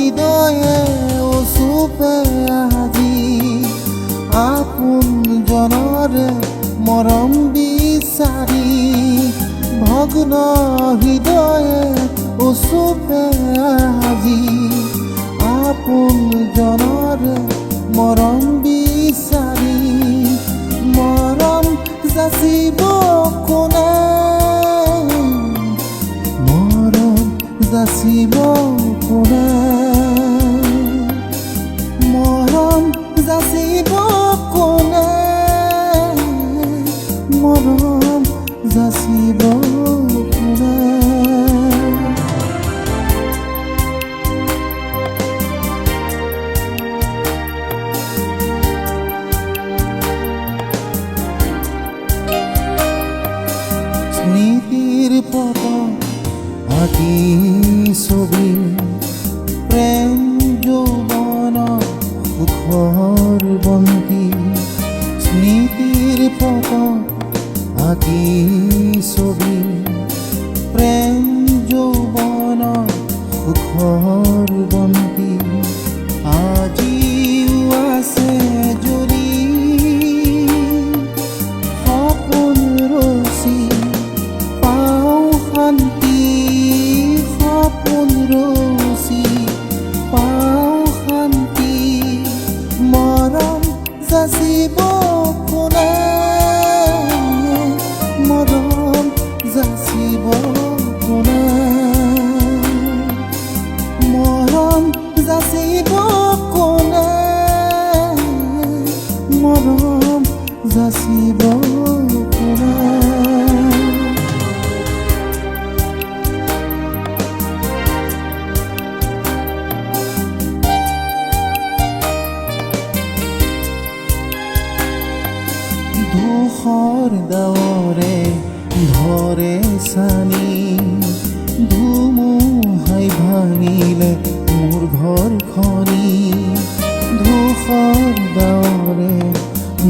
হৃদয়ে ওচুপে আজি আপোন জনৰে মৰম বিচাৰি ভগ্ন হৃদয়ে ওচুপে আজি আপোন জনৰে মৰম বিচাৰি মৰম যাচিব কোনে মৰম যাচিব কোনে মৰম যাচিব কোনে মৰম যাচিব কোনে স্মৃতিৰ পটত আঁকি ছবি প্ৰেম যৌৱন সুখৰ বন্তি স্মৃতিৰ পটত আঁকি ছবি প্ৰেম যৌৱন সুখৰ বন্তি আজিও আছে জ্বলি সপোন ৰচি পাওঁ শান্তি সপোন ৰচি পাওঁ শান্তি মৰম যাচিব কোনে মৰম যাচিব কোনে মৰম যাচিব কোনে মৰম যাচিব কোনে ধূসৰ ডাৱৰে ধৰে ছানি ধুমুহাই ভাঙিলে মোৰ ঘৰখনি ধূসৰ ডাৱৰে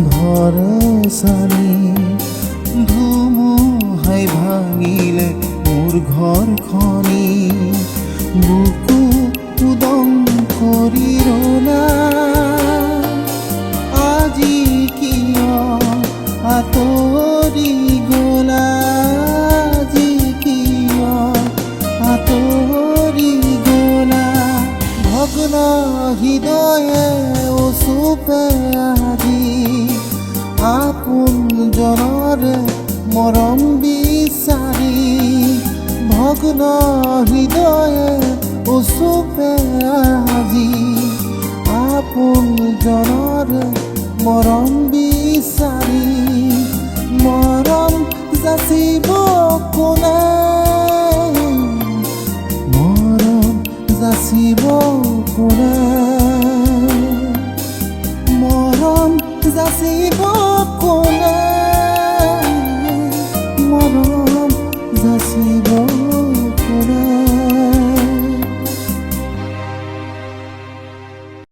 ধৰে ছানি ধুমুহাই ভাঙিলে মোৰ ঘৰখনি বুকু উদং কৰি ৰলা আজি কিয় আঁতৰি গলা আজি কিয় আঁতৰি গলা ভগ্ন হৃদয়ে ওচুপে আজি আপোন জনৰে মৰম বিচাৰি ভগ্ন হৃদয়ে ওচুপে আজি আপোন জনৰে মৰম বিচাৰি মৰম যাচিব কোনে মৰম যাচিব কোনে মৰম যাচিব